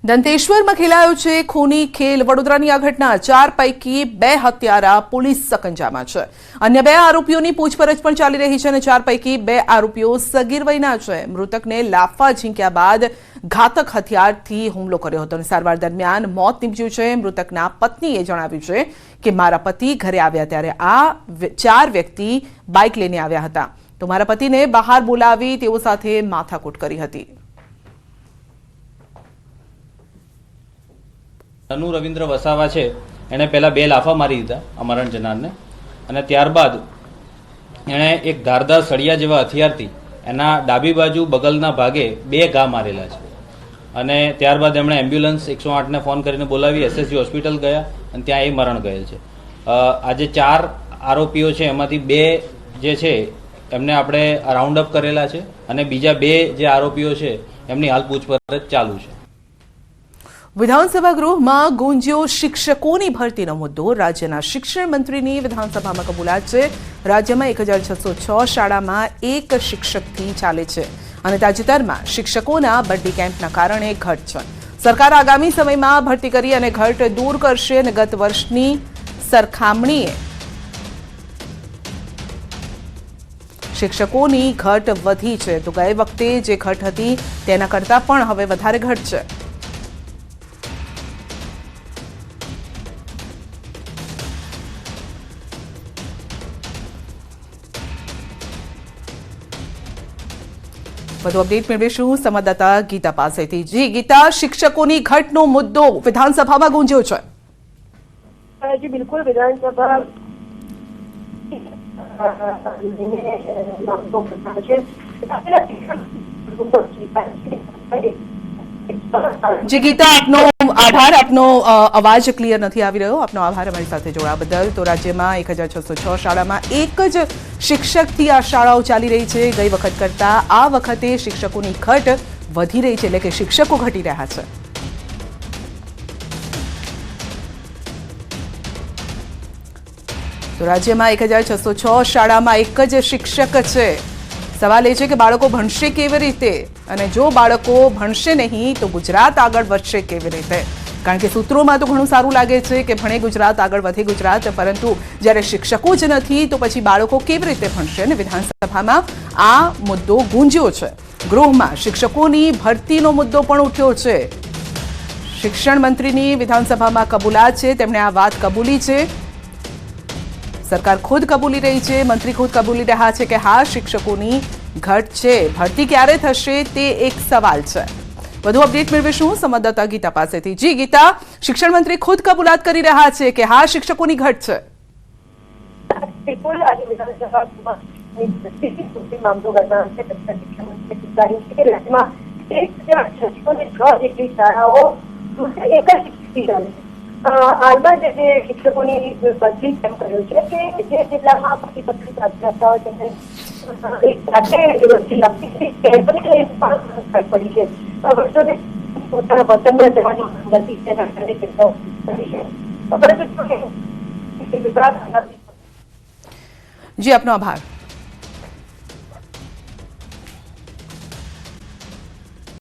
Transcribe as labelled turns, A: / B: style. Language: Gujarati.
A: દંતેશ્વરમાં ખેલાયો છે ખૂની ખેલ। વડોદરાની આ ઘટના 4 પૈકી 2 હત્યારા પોલીસ સકંજામાં છે। અન્ય 2 આરોપીઓની પૂછપરછ પણ ચાલી રહી છે અને 4 પૈકી 2 આરોપીઓ સગીર વયના છે। મૃતકને લાફા ઝીંક્યા બાદ ઘાતક હથિયારથી હુમલો કર્યો હતો અને સારવાર દરમિયાન મોત નીપજ્યું છે। મૃતકના પત્નીએ જણાવ્યું છે કે મારા પતિ ઘરે આવ્યા ત્યારે આ 4 વ્યક્તિ બાઇક લઈને આવ્યા હતા તો મારા પતિને બહાર બોલાવી તેઓ સાથે માથાકૂટ કરી હતી।
B: અનુ રવિન્દ્ર વસાવા છે એણે પહેલાં 2 લાફા મારી દીધા અમરણ જનારને અને ત્યારબાદ એણે એક ધારદાર સળિયા જેવા હથિયારથી એના ડાબી બાજુ બગલના ભાગે 2 ઘા મારેલા છે અને ત્યારબાદ એમણે એમ્બ્યુલન્સ 108ને ફોન કરીને બોલાવી એસએસજી હોસ્પિટલ ગયા અને ત્યાં એ મરણ ગયેલ છે। આજે 4 આરોપીઓ છે એમાંથી 2 જે છે એમને આપણે રાઉન્ડ અપ કરેલા છે અને બીજા 2 જે આરોપીઓ છે એમની હાલ પૂછપરછ ચાલુ છે।
A: વિધાનસભા ગૃહમાં ગુંજ્યો શિક્ષકોની ભરતીનો મુદ્દો। રાજ્યના શિક્ષણ મંત્રીની વિધાનસભામાં કબૂલાત છે। રાજ્યમાં 1606 શાળામાં 1 શિક્ષકથી ચાલે છે અને તાજેતરમાં શિક્ષકોના બદલી કેમ્પના કારણે ઘટ છે। સરકાર આગામી સમયમાં ભરતી કરી અને ઘટ દૂર કરશે અને ગત વર્ષની સરખામણીએ શિક્ષકોની ઘટ વધી છે તો ગઈ વખતે જે ઘટ હતી તેના કરતાં પણ હવે વધારે ઘટ છે। વધુ અપડેટ મેળવીશું સંવાદદાતા ગીતા પાસેથી। જી ગીતા, શિક્ષકોની ઘટનો મુદ્દો વિધાનસભામાં ગુંજ્યો છે।
C: जी बिल्कुल विधानसभा
A: जी गीता, આપનો આભાર। આપનો અવાજ ક્લિયર નથી આવી રહ્યો। આપનો આભાર અમારી સાથે જોડાવા બદલ। તો રાજ્યમાં 1606 શાળામાં 1 જ શિક્ષકથી આ શાળાઓ ચાલી રહી છે। ગઈ વખત કરતા આ વખતે શિક્ષકોની ઘટ વધી રહી છે, એટલે કે શિક્ષકો ઘટી રહ્યા છે। તો રાજ્યમાં 1606 શાળામાં 1 જ શિક્ષક છે। સવાલ એ છે કે બાળકો ભણશે કેવી રીતે અને જો બાળકો ભણશે નહીં તો ગુજરાત આગળ વધશે કેવી રીતે? કારણ કે સૂત્રોમાં તો ઘણું સારું લાગે છે કે ભણે ગુજરાત આગળ વધે ગુજરાત, પરંતુ જ્યારે શિક્ષકો જ નથી તો પછી બાળકો કેવી રીતે ભણશે? અને વિધાનસભામાં આ મુદ્દો ગુંજ્યો છે। ગૃહમાં શિક્ષકોની ભરતીનો મુદ્દો પણ ઉઠ્યો છે। શિક્ષણ મંત્રીની વિધાનસભામાં કબૂલાત છે। તેમણે આ વાત કબૂલી છે। સરકાર ખુદ કબૂલી રહી છે, મંત્રી ખુદ કબૂલી રહ્યા છે કે હા, શિક્ષકોની ઘટ છે। ભરતી ક્યારે થશે તે એક સવાલ છે। વધુ અપડેટ મેળવીશું સંવાદદાતા ગીતા પાસેથી। જી ગીતા, શિક્ષણ મંત્રી ખુદ કબૂલાત કરી રહ્યા છે કે હા, શિક્ષકોની ઘટ છે।
C: बिल्कुल आज विधानसभा मामलों करना राज्यમાં 1606 જેટલી શાળાઓ એક જ શિક્ષક હાલમાં જે શિક્ષકોની બદલી કેમ કર્યો છે કે જે જિલ્લામાં પતિ પત્ની પ્રાપ્તકર્તાઓ તેમને એક સાથે પડી છે। વર્ષોથી પોતાના વતનમાં જવાની નથી
A: જી આપનો આભાર।